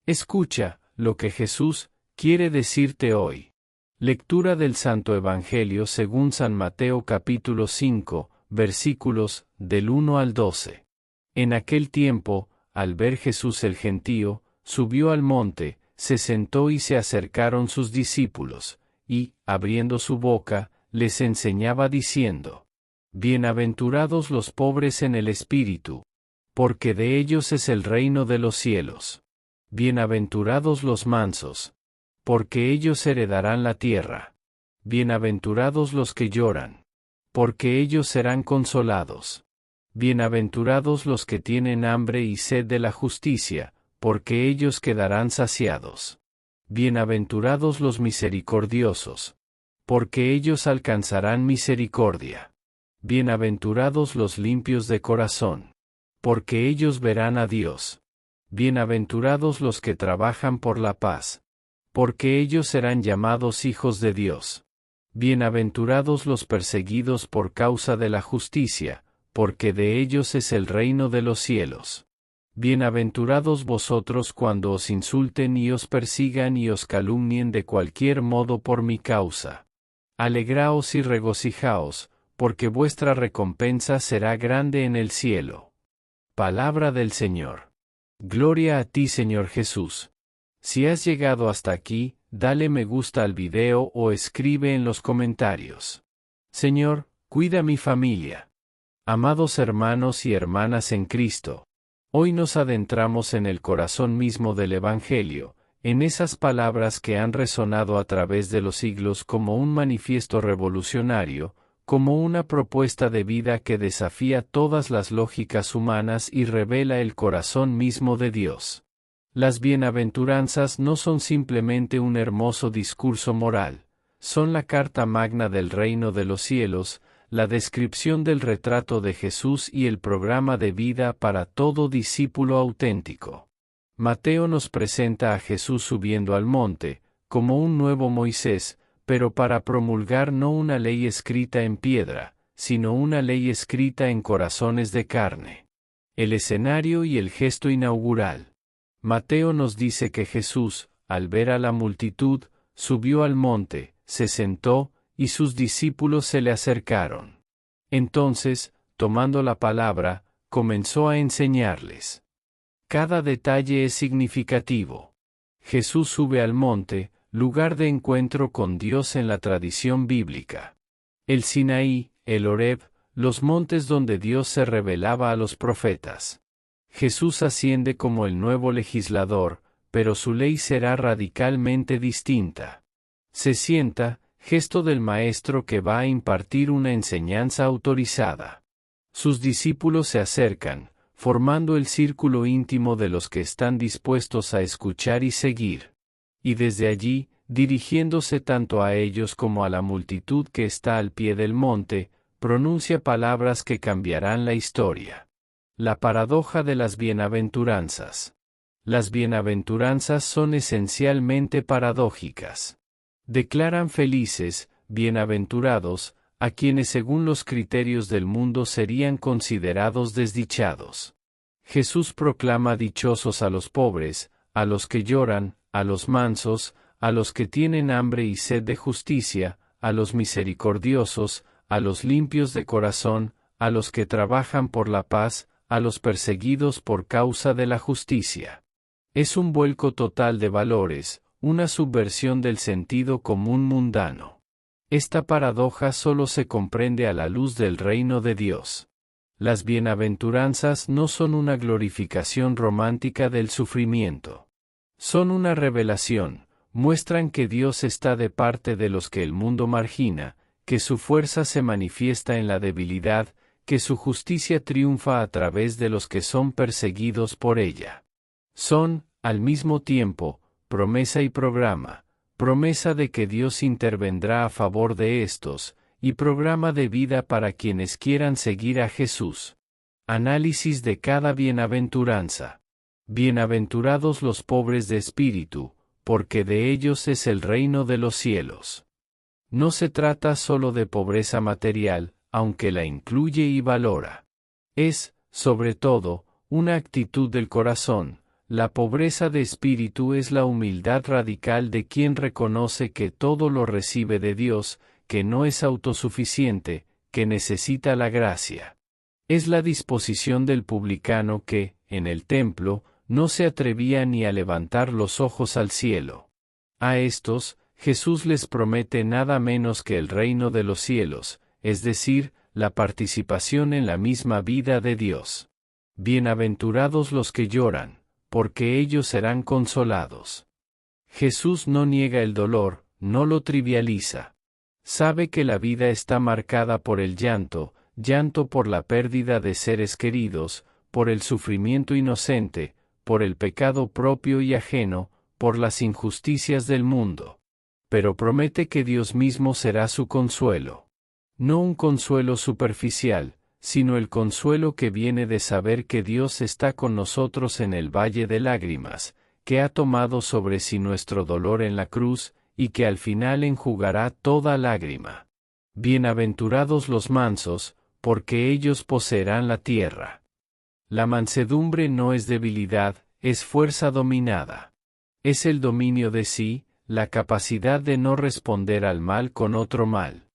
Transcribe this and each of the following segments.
Escucha lo que Jesús quiere decirte hoy. Lectura del Santo Evangelio según San Mateo capítulo 5, versículos del 1 al 12. En aquel tiempo, al ver Jesús el gentío, subió al monte, se sentó y se acercaron sus discípulos, y, abriendo su boca, les enseñaba diciendo: Bienaventurados los pobres en el espíritu, porque de ellos es el reino de los cielos. Bienaventurados los mansos, porque ellos heredarán la tierra. Bienaventurados los que lloran, porque ellos serán consolados. Bienaventurados los que tienen hambre y sed de la justicia, porque ellos quedarán saciados. Bienaventurados los misericordiosos, porque ellos alcanzarán misericordia. Bienaventurados los limpios de corazón, porque ellos verán a Dios. Bienaventurados los que trabajan por la paz, porque ellos serán llamados hijos de Dios. Bienaventurados los perseguidos por causa de la justicia, porque de ellos es el reino de los cielos. Bienaventurados vosotros cuando os insulten y os persigan y os calumnien de cualquier modo por mi causa. Alegraos y regocijaos, porque vuestra recompensa será grande en el cielo. Palabra del Señor. Gloria a ti, Señor Jesús. Si has llegado hasta aquí, dale me gusta al video o escribe en los comentarios. Señor, cuida mi familia. Amados hermanos y hermanas en Cristo, hoy nos adentramos en el corazón mismo del Evangelio, en esas palabras que han resonado a través de los siglos como un manifiesto revolucionario, como una propuesta de vida que desafía todas las lógicas humanas y revela el corazón mismo de Dios. Las bienaventuranzas no son simplemente un hermoso discurso moral, son la carta magna del reino de los cielos, la descripción del retrato de Jesús y el programa de vida para todo discípulo auténtico. Mateo nos presenta a Jesús subiendo al monte, como un nuevo Moisés, pero para promulgar no una ley escrita en piedra, sino una ley escrita en corazones de carne. El escenario y el gesto inaugural. Mateo nos dice que Jesús, al ver a la multitud, subió al monte, se sentó, y sus discípulos se le acercaron. Entonces, tomando la palabra, comenzó a enseñarles. Cada detalle es significativo. Jesús sube al monte, lugar de encuentro con Dios en la tradición bíblica. El Sinaí, el Horeb, los montes donde Dios se revelaba a los profetas. Jesús asciende como el nuevo legislador, pero su ley será radicalmente distinta. Se sienta, gesto del maestro que va a impartir una enseñanza autorizada. Sus discípulos se acercan, formando el círculo íntimo de los que están dispuestos a escuchar y seguir. Y desde allí, dirigiéndose tanto a ellos como a la multitud que está al pie del monte, pronuncia palabras que cambiarán la historia. La paradoja de las bienaventuranzas. Las bienaventuranzas son esencialmente paradójicas. Declaran felices, bienaventurados, a quienes según los criterios del mundo serían considerados desdichados. Jesús proclama dichosos a los pobres, a los que lloran, a los mansos, a los que tienen hambre y sed de justicia, a los misericordiosos, a los limpios de corazón, a los que trabajan por la paz, a los perseguidos por causa de la justicia. Es un vuelco total de valores, una subversión del sentido común mundano. Esta paradoja solo se comprende a la luz del reino de Dios. Las bienaventuranzas no son una glorificación romántica del sufrimiento. Son una revelación, muestran que Dios está de parte de los que el mundo margina, que su fuerza se manifiesta en la debilidad, que su justicia triunfa a través de los que son perseguidos por ella. Son, al mismo tiempo, promesa y programa, promesa de que Dios intervendrá a favor de estos, y programa de vida para quienes quieran seguir a Jesús. Análisis de cada bienaventuranza. Bienaventurados los pobres de espíritu, porque de ellos es el reino de los cielos. No se trata solo de pobreza material, aunque la incluye y valora. Es, sobre todo, una actitud del corazón, La pobreza de espíritu es la humildad radical de quien reconoce que todo lo recibe de Dios, que no es autosuficiente, que necesita la gracia. Es la disposición del publicano que, en el templo, no se atrevía ni a levantar los ojos al cielo. A estos, Jesús les promete nada menos que el reino de los cielos, es decir, la participación en la misma vida de Dios. Bienaventurados los que lloran, porque ellos serán consolados. Jesús no niega el dolor, no lo trivializa. Sabe que la vida está marcada por el llanto, llanto por la pérdida de seres queridos, por el sufrimiento inocente, por el pecado propio y ajeno, por las injusticias del mundo. Pero promete que Dios mismo será su consuelo. No un consuelo superficial, sino el consuelo que viene de saber que Dios está con nosotros en el valle de lágrimas, que ha tomado sobre sí nuestro dolor en la cruz, y que al final enjugará toda lágrima. Bienaventurados los mansos, porque ellos poseerán la tierra. La mansedumbre no es debilidad, es fuerza dominada. Es el dominio de sí, la capacidad de no responder al mal con otro mal.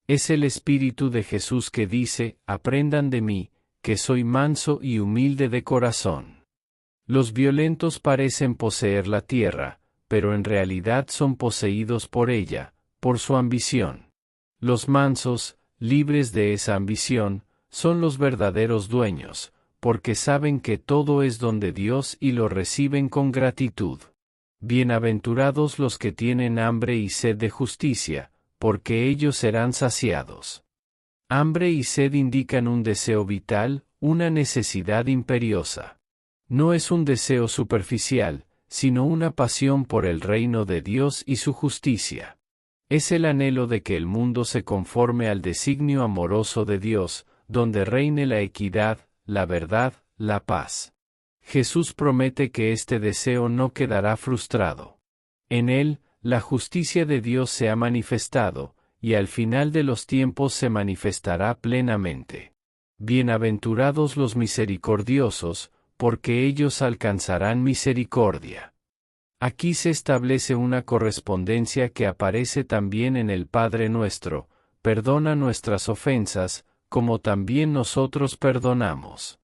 Es el Espíritu de Jesús que dice, aprendan de mí, que soy manso y humilde de corazón. Los violentos parecen poseer la tierra, pero en realidad son poseídos por ella, por su ambición. Los mansos, libres de esa ambición, son los verdaderos dueños, porque saben que todo es don de Dios y lo reciben con gratitud. Bienaventurados los que tienen hambre y sed de justicia, porque ellos serán saciados. Hambre y sed indican un deseo vital, una necesidad imperiosa. No es un deseo superficial, sino una pasión por el reino de Dios y su justicia. Es el anhelo de que el mundo se conforme al designio amoroso de Dios, donde reine la equidad, la verdad, la paz. Jesús promete que este deseo no quedará frustrado. En él, la justicia de Dios se ha manifestado, y al final de los tiempos se manifestará plenamente. Bienaventurados los misericordiosos, porque ellos alcanzarán misericordia. Aquí se establece una correspondencia que aparece también en el Padre Nuestro: perdona nuestras ofensas, como también nosotros perdonamos.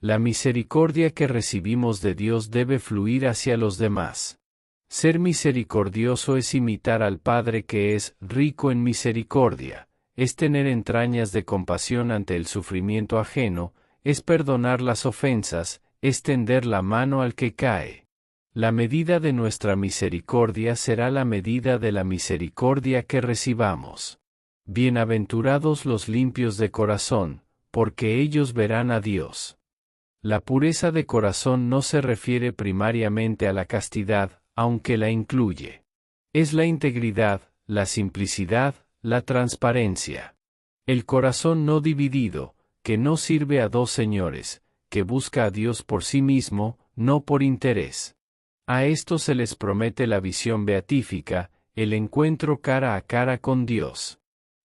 La misericordia que recibimos de Dios debe fluir hacia los demás. Ser misericordioso es imitar al Padre que es rico en misericordia, es tener entrañas de compasión ante el sufrimiento ajeno, es perdonar las ofensas, es tender la mano al que cae. La medida de nuestra misericordia será la medida de la misericordia que recibamos. Bienaventurados los limpios de corazón, porque ellos verán a Dios. La pureza de corazón no se refiere primariamente a la castidad, aunque la incluye. Es la integridad, la simplicidad, la transparencia. El corazón no dividido, que no sirve a dos señores, que busca a Dios por sí mismo, no por interés. A estos se les promete la visión beatífica, el encuentro cara a cara con Dios.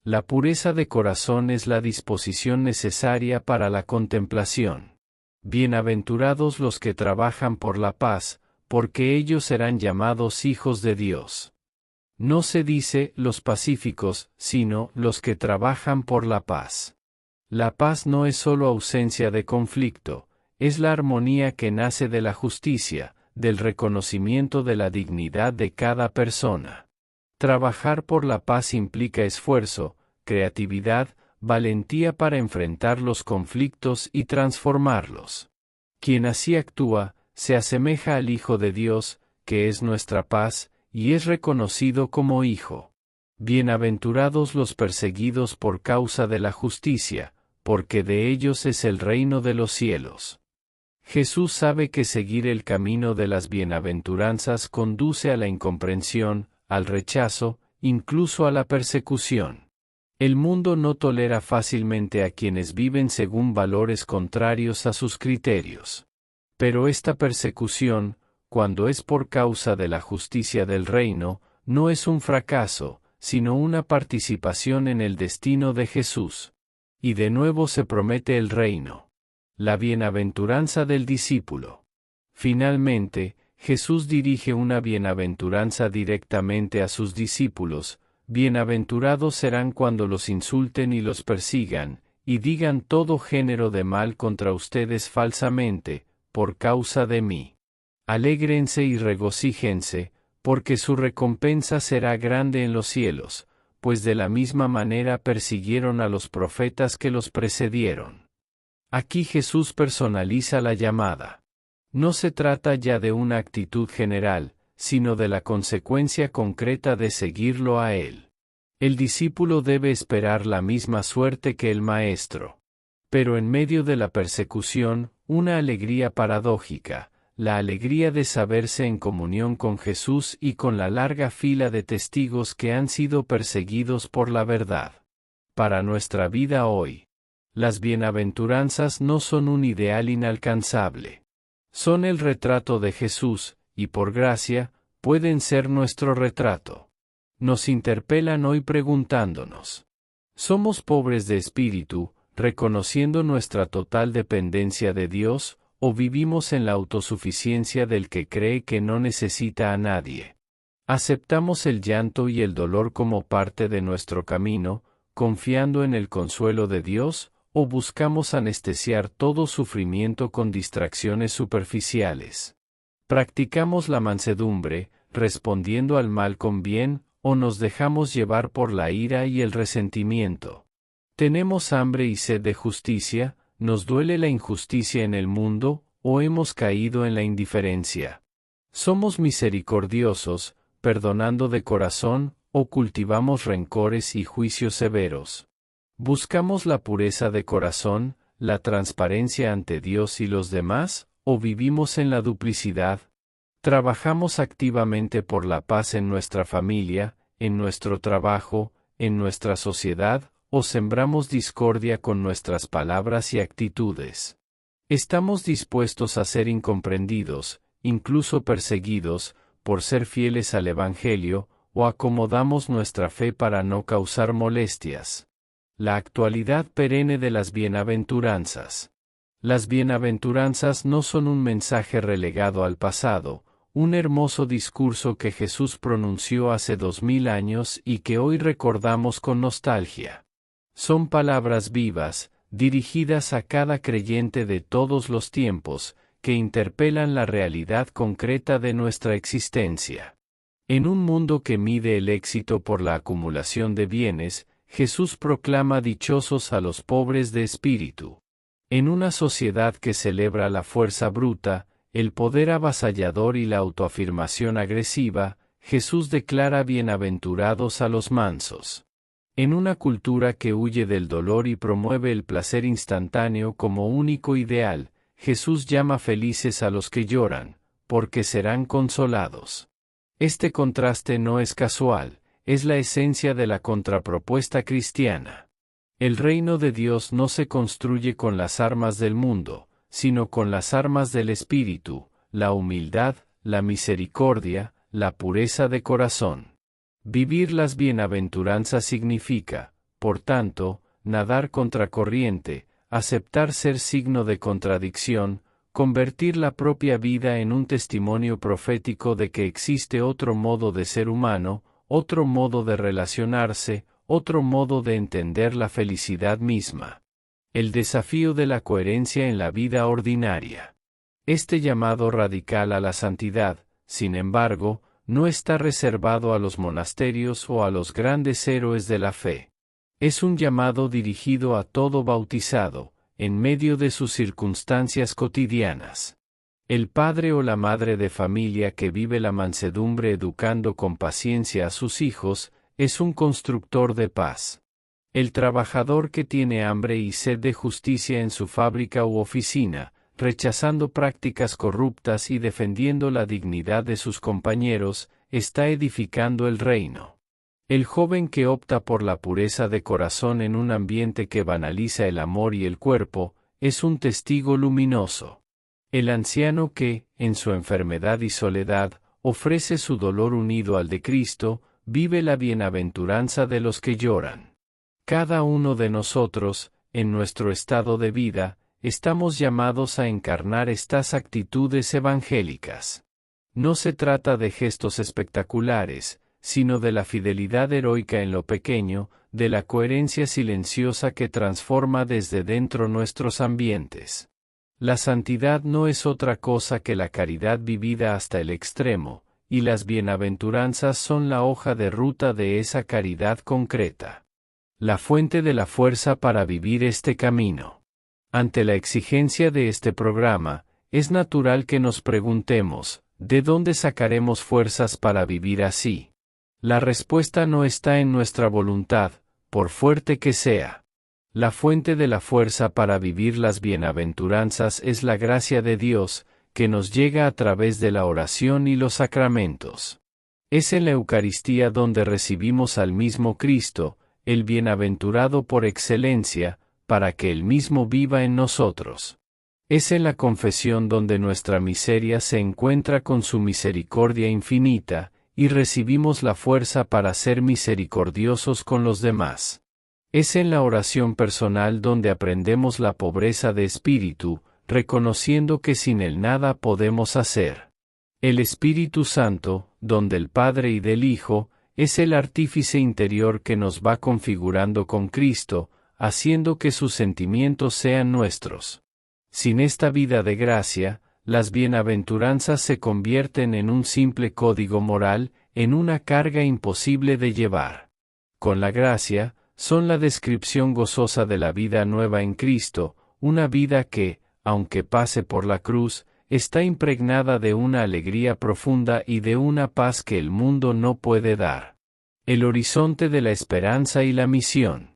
La pureza de corazón es la disposición necesaria para la contemplación. Bienaventurados los que trabajan por la paz, porque ellos serán llamados hijos de Dios. No se dice los pacíficos, sino los que trabajan por la paz. La paz no es solo ausencia de conflicto, es la armonía que nace de la justicia, del reconocimiento de la dignidad de cada persona. Trabajar por la paz implica esfuerzo, creatividad, valentía para enfrentar los conflictos y transformarlos. Quien así actúa, se asemeja al Hijo de Dios, que es nuestra paz, y es reconocido como Hijo. Bienaventurados los perseguidos por causa de la justicia, porque de ellos es el reino de los cielos. Jesús sabe que seguir el camino de las bienaventuranzas conduce a la incomprensión, al rechazo, incluso a la persecución. El mundo no tolera fácilmente a quienes viven según valores contrarios a sus criterios. Pero esta persecución, cuando es por causa de la justicia del reino, no es un fracaso, sino una participación en el destino de Jesús. Y de nuevo se promete el reino. La bienaventuranza del discípulo. Finalmente, Jesús dirige una bienaventuranza directamente a sus discípulos: bienaventurados serán cuando los insulten y los persigan, y digan todo género de mal contra ustedes falsamente, por causa de mí. Alégrense y regocíjense, porque su recompensa será grande en los cielos, pues de la misma manera persiguieron a los profetas que los precedieron. Aquí Jesús personaliza la llamada. No se trata ya de una actitud general, sino de la consecuencia concreta de seguirlo a Él. El discípulo debe esperar la misma suerte que el Maestro. Pero en medio de la persecución, una alegría paradójica, la alegría de saberse en comunión con Jesús y con la larga fila de testigos que han sido perseguidos por la verdad. Para nuestra vida hoy, las bienaventuranzas no son un ideal inalcanzable. Son el retrato de Jesús, y por gracia, pueden ser nuestro retrato. Nos interpelan hoy preguntándonos: ¿somos pobres de espíritu, reconociendo nuestra total dependencia de Dios, o vivimos en la autosuficiencia del que cree que no necesita a nadie? ¿Aceptamos el llanto y el dolor como parte de nuestro camino, confiando en el consuelo de Dios, o buscamos anestesiar todo sufrimiento con distracciones superficiales? ¿Practicamos la mansedumbre, respondiendo al mal con bien, o nos dejamos llevar por la ira y el resentimiento? ¿Tenemos hambre y sed de justicia? ¿Nos duele la injusticia en el mundo, o hemos caído en la indiferencia? ¿Somos misericordiosos, perdonando de corazón, o cultivamos rencores y juicios severos? ¿Buscamos la pureza de corazón, la transparencia ante Dios y los demás, o vivimos en la duplicidad? ¿Trabajamos activamente por la paz en nuestra familia, en nuestro trabajo, en nuestra sociedad, o sembramos discordia con nuestras palabras y actitudes? ¿Estamos dispuestos a ser incomprendidos, incluso perseguidos, por ser fieles al Evangelio, o acomodamos nuestra fe para no causar molestias? La actualidad perenne de las bienaventuranzas. Las bienaventuranzas no son un mensaje relegado al pasado, un hermoso discurso que Jesús pronunció hace 2000 años y que hoy recordamos con nostalgia. Son palabras vivas, dirigidas a cada creyente de todos los tiempos, que interpelan la realidad concreta de nuestra existencia. En un mundo que mide el éxito por la acumulación de bienes, Jesús proclama dichosos a los pobres de espíritu. En una sociedad que celebra la fuerza bruta, el poder avasallador y la autoafirmación agresiva, Jesús declara bienaventurados a los mansos. En una cultura que huye del dolor y promueve el placer instantáneo como único ideal, Jesús llama felices a los que lloran, porque serán consolados. Este contraste no es casual, es la esencia de la contrapropuesta cristiana. El reino de Dios no se construye con las armas del mundo, sino con las armas del Espíritu, la humildad, la misericordia, la pureza de corazón. Vivir las bienaventuranzas significa, por tanto, nadar contracorriente, aceptar ser signo de contradicción, convertir la propia vida en un testimonio profético de que existe otro modo de ser humano, otro modo de relacionarse, otro modo de entender la felicidad misma. El desafío de la coherencia en la vida ordinaria. Este llamado radical a la santidad, sin embargo, no está reservado a los monasterios o a los grandes héroes de la fe. Es un llamado dirigido a todo bautizado, en medio de sus circunstancias cotidianas. El padre o la madre de familia que vive la mansedumbre educando con paciencia a sus hijos, es un constructor de paz. El trabajador que tiene hambre y sed de justicia en su fábrica u oficina, rechazando prácticas corruptas y defendiendo la dignidad de sus compañeros, está edificando el reino. El joven que opta por la pureza de corazón en un ambiente que banaliza el amor y el cuerpo, es un testigo luminoso. El anciano que, en su enfermedad y soledad, ofrece su dolor unido al de Cristo, vive la bienaventuranza de los que lloran. Cada uno de nosotros, en nuestro estado de vida, estamos llamados a encarnar estas actitudes evangélicas. No se trata de gestos espectaculares, sino de la fidelidad heroica en lo pequeño, de la coherencia silenciosa que transforma desde dentro nuestros ambientes. La santidad no es otra cosa que la caridad vivida hasta el extremo, y las bienaventuranzas son la hoja de ruta de esa caridad concreta. La fuente de la fuerza para vivir este camino. Ante la exigencia de este programa, es natural que nos preguntemos, ¿de dónde sacaremos fuerzas para vivir así? La respuesta no está en nuestra voluntad, por fuerte que sea. La fuente de la fuerza para vivir las bienaventuranzas es la gracia de Dios, que nos llega a través de la oración y los sacramentos. Es en la Eucaristía donde recibimos al mismo Cristo, el bienaventurado por excelencia, para que Él mismo viva en nosotros. Es en la confesión donde nuestra miseria se encuentra con su misericordia infinita, y recibimos la fuerza para ser misericordiosos con los demás. Es en la oración personal donde aprendemos la pobreza de espíritu, reconociendo que sin Él nada podemos hacer. El Espíritu Santo, don del Padre y del Hijo, es el artífice interior que nos va configurando con Cristo, haciendo que sus sentimientos sean nuestros. Sin esta vida de gracia, las bienaventuranzas se convierten en un simple código moral, en una carga imposible de llevar. Con la gracia, son la descripción gozosa de la vida nueva en Cristo, una vida que, aunque pase por la cruz, está impregnada de una alegría profunda y de una paz que el mundo no puede dar. El horizonte de la esperanza y la misión.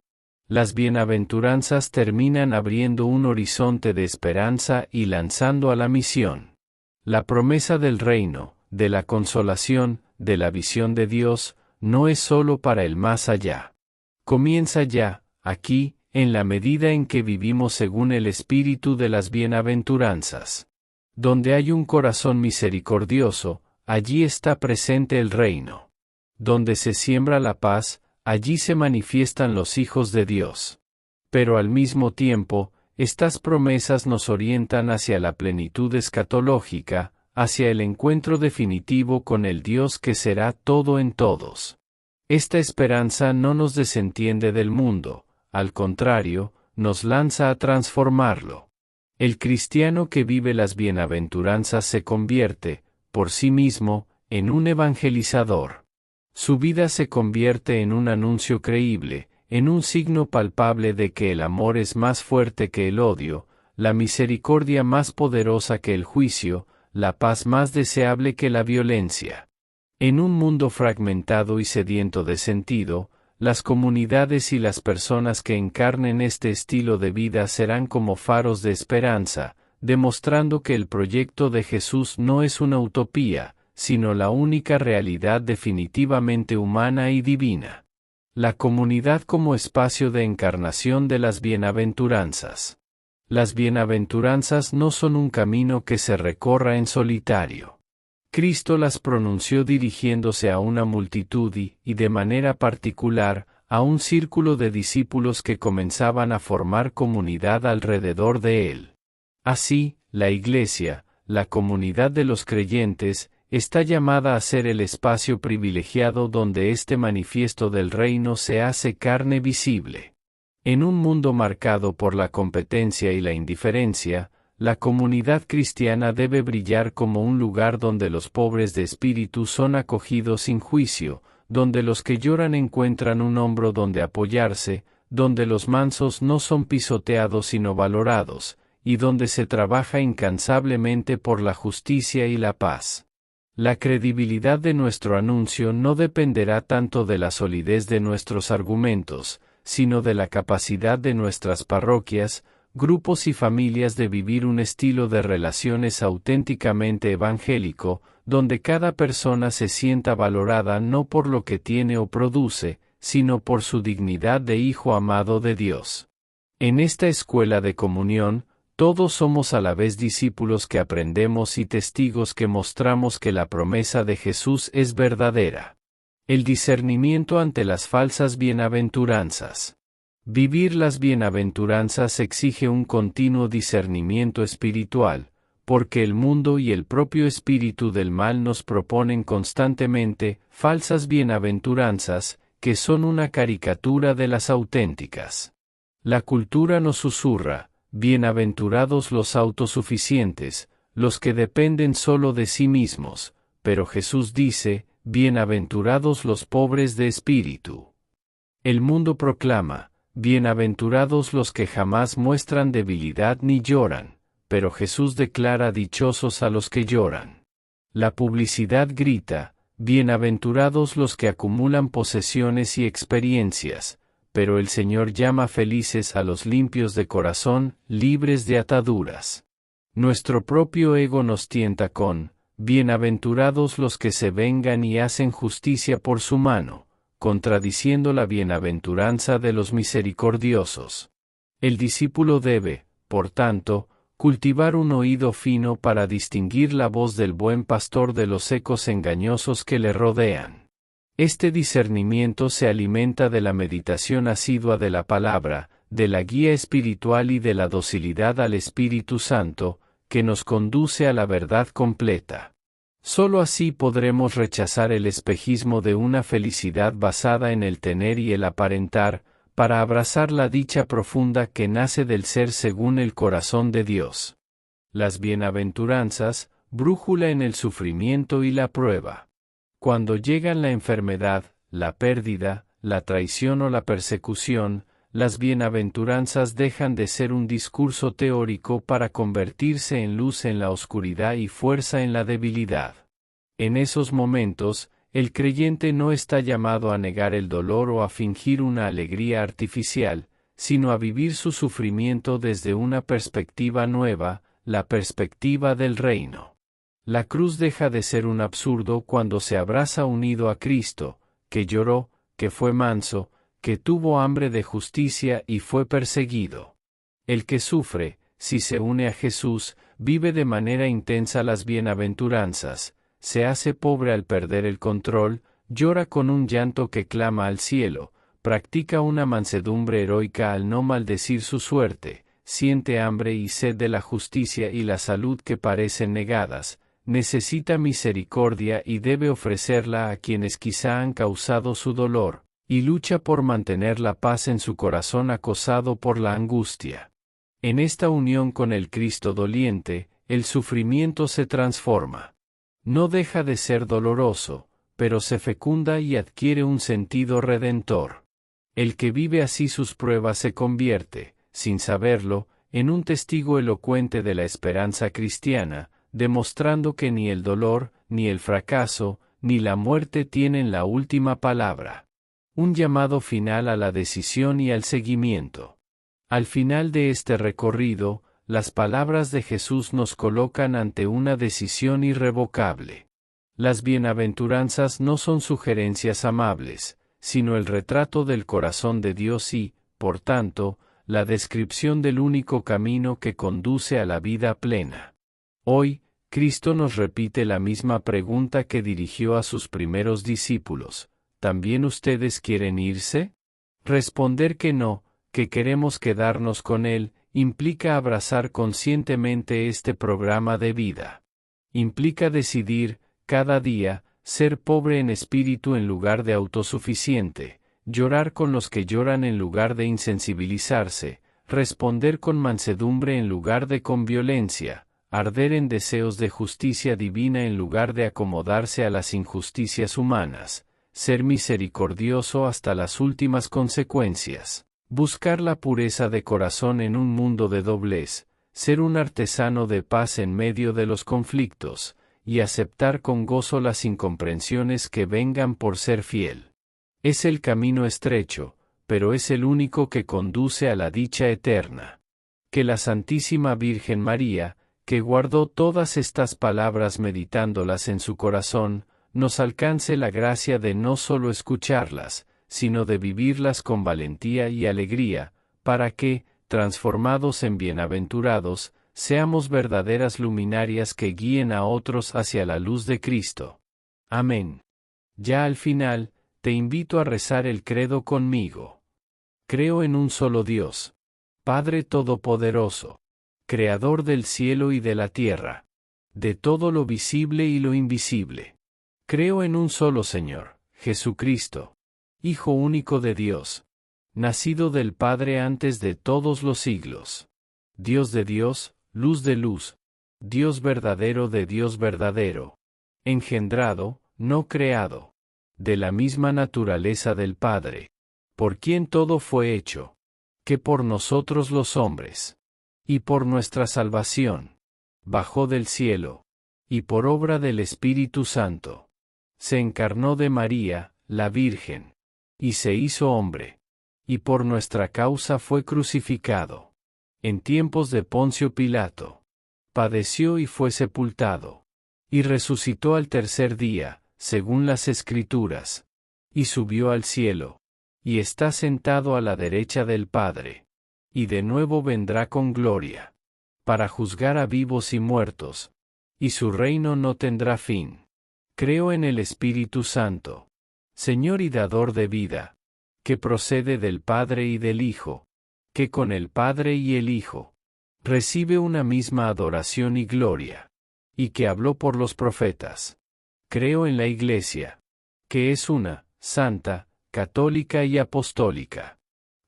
Las bienaventuranzas terminan abriendo un horizonte de esperanza y lanzando a la misión. La promesa del reino, de la consolación, de la visión de Dios, no es sólo para el más allá. Comienza ya, aquí, en la medida en que vivimos según el espíritu de las bienaventuranzas. Donde hay un corazón misericordioso, allí está presente el reino. Donde se siembra la paz, allí se manifiestan los hijos de Dios. Pero al mismo tiempo, estas promesas nos orientan hacia la plenitud escatológica, hacia el encuentro definitivo con el Dios que será todo en todos. Esta esperanza no nos desentiende del mundo, al contrario, nos lanza a transformarlo. El cristiano que vive las bienaventuranzas se convierte, por sí mismo, en un evangelizador. Su vida se convierte en un anuncio creíble, en un signo palpable de que el amor es más fuerte que el odio, la misericordia más poderosa que el juicio, la paz más deseable que la violencia. En un mundo fragmentado y sediento de sentido, las comunidades y las personas que encarnen este estilo de vida serán como faros de esperanza, demostrando que el proyecto de Jesús no es una utopía, sino la única realidad definitivamente humana y divina. La comunidad como espacio de encarnación de las bienaventuranzas. Las bienaventuranzas no son un camino que se recorra en solitario. Cristo las pronunció dirigiéndose a una multitud y de manera particular, a un círculo de discípulos que comenzaban a formar comunidad alrededor de él. Así, la Iglesia, la comunidad de los creyentes, está llamada a ser el espacio privilegiado donde este manifiesto del reino se hace carne visible. En un mundo marcado por la competencia y la indiferencia, la comunidad cristiana debe brillar como un lugar donde los pobres de espíritu son acogidos sin juicio, donde los que lloran encuentran un hombro donde apoyarse, donde los mansos no son pisoteados sino valorados, y donde se trabaja incansablemente por la justicia y la paz. La credibilidad de nuestro anuncio no dependerá tanto de la solidez de nuestros argumentos, sino de la capacidad de nuestras parroquias, grupos y familias de vivir un estilo de relaciones auténticamente evangélico, donde cada persona se sienta valorada no por lo que tiene o produce, sino por su dignidad de hijo amado de Dios. En esta escuela de comunión, todos somos a la vez discípulos que aprendemos y testigos que mostramos que la promesa de Jesús es verdadera. El discernimiento ante las falsas bienaventuranzas. Vivir las bienaventuranzas exige un continuo discernimiento espiritual, porque el mundo y el propio espíritu del mal nos proponen constantemente falsas bienaventuranzas, que son una caricatura de las auténticas. La cultura nos susurra: bienaventurados los autosuficientes, los que dependen solo de sí mismos, pero Jesús dice: bienaventurados los pobres de espíritu. El mundo proclama: bienaventurados los que jamás muestran debilidad ni lloran, pero Jesús declara: dichosos a los que lloran. La publicidad grita: bienaventurados los que acumulan posesiones y experiencias, pero el Señor llama felices a los limpios de corazón, libres de ataduras. Nuestro propio ego nos tienta con: bienaventurados los que se vengan y hacen justicia por su mano, contradiciendo la bienaventuranza de los misericordiosos. El discípulo debe, por tanto, cultivar un oído fino para distinguir la voz del buen pastor de los ecos engañosos que le rodean. Este discernimiento se alimenta de la meditación asidua de la palabra, de la guía espiritual y de la docilidad al Espíritu Santo, que nos conduce a la verdad completa. Solo así podremos rechazar el espejismo de una felicidad basada en el tener y el aparentar, para abrazar la dicha profunda que nace del ser según el corazón de Dios. Las bienaventuranzas, brújula en el sufrimiento y la prueba. Cuando llegan la enfermedad, la pérdida, la traición o la persecución, las bienaventuranzas dejan de ser un discurso teórico para convertirse en luz en la oscuridad y fuerza en la debilidad. En esos momentos, el creyente no está llamado a negar el dolor o a fingir una alegría artificial, sino a vivir su sufrimiento desde una perspectiva nueva, la perspectiva del reino. La cruz deja de ser un absurdo cuando se abraza unido a Cristo, que lloró, que fue manso, que tuvo hambre de justicia y fue perseguido. El que sufre, si se une a Jesús, vive de manera intensa las bienaventuranzas, se hace pobre al perder el control, llora con un llanto que clama al cielo, practica una mansedumbre heroica al no maldecir su suerte, siente hambre y sed de la justicia y la salud que parecen negadas, necesita misericordia y debe ofrecerla a quienes quizá han causado su dolor, y lucha por mantener la paz en su corazón acosado por la angustia. En esta unión con el Cristo doliente, el sufrimiento se transforma. No deja de ser doloroso, pero se fecunda y adquiere un sentido redentor. El que vive así sus pruebas se convierte, sin saberlo, en un testigo elocuente de la esperanza cristiana, demostrando que ni el dolor, ni el fracaso, ni la muerte tienen la última palabra. Un llamado final a la decisión y al seguimiento. Al final de este recorrido, las palabras de Jesús nos colocan ante una decisión irrevocable. Las bienaventuranzas no son sugerencias amables, sino el retrato del corazón de Dios y, por tanto, la descripción del único camino que conduce a la vida plena. Hoy, Cristo nos repite la misma pregunta que dirigió a sus primeros discípulos: ¿también ustedes quieren irse? Responder que no, que queremos quedarnos con Él, implica abrazar conscientemente este programa de vida. Implica decidir, cada día, ser pobre en espíritu en lugar de autosuficiente, llorar con los que lloran en lugar de insensibilizarse, responder con mansedumbre en lugar de con violencia, arder en deseos de justicia divina en lugar de acomodarse a las injusticias humanas, ser misericordioso hasta las últimas consecuencias. Buscar la pureza de corazón en un mundo de doblez, ser un artesano de paz en medio de los conflictos, y aceptar con gozo las incomprensiones que vengan por ser fiel. Es el camino estrecho, pero es el único que conduce a la dicha eterna. Que la Santísima Virgen María, que guardó todas estas palabras meditándolas en su corazón, nos alcance la gracia de no solo escucharlas, sino de vivirlas con valentía y alegría, para que, transformados en bienaventurados, seamos verdaderas luminarias que guíen a otros hacia la luz de Cristo. Amén. Ya al final, te invito a rezar el credo conmigo. Creo en un solo Dios, Padre Todopoderoso, Creador del cielo y de la tierra, de todo lo visible y lo invisible. Creo en un solo Señor, Jesucristo, Hijo único de Dios, nacido del Padre antes de todos los siglos. Dios de Dios, luz de luz, Dios verdadero de Dios verdadero, engendrado, no creado, de la misma naturaleza del Padre, por quien todo fue hecho, que por nosotros los hombres, y por nuestra salvación, bajó del cielo, y por obra del Espíritu Santo, se encarnó de María, la Virgen, y se hizo hombre, y por nuestra causa fue crucificado, en tiempos de Poncio Pilato, padeció y fue sepultado, y resucitó al tercer día, según las Escrituras, y subió al cielo, y está sentado a la derecha del Padre, y de nuevo vendrá con gloria, para juzgar a vivos y muertos, y su reino no tendrá fin. Creo en el Espíritu Santo, Señor y dador de vida, que procede del Padre y del Hijo, que con el Padre y el Hijo recibe una misma adoración y gloria, y que habló por los profetas. Creo en la Iglesia, que es una, santa, católica y apostólica.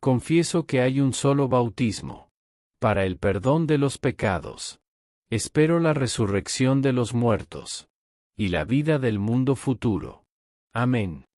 Confieso que hay un solo bautismo, para el perdón de los pecados. Espero la resurrección de los muertos, y la vida del mundo futuro. Amén.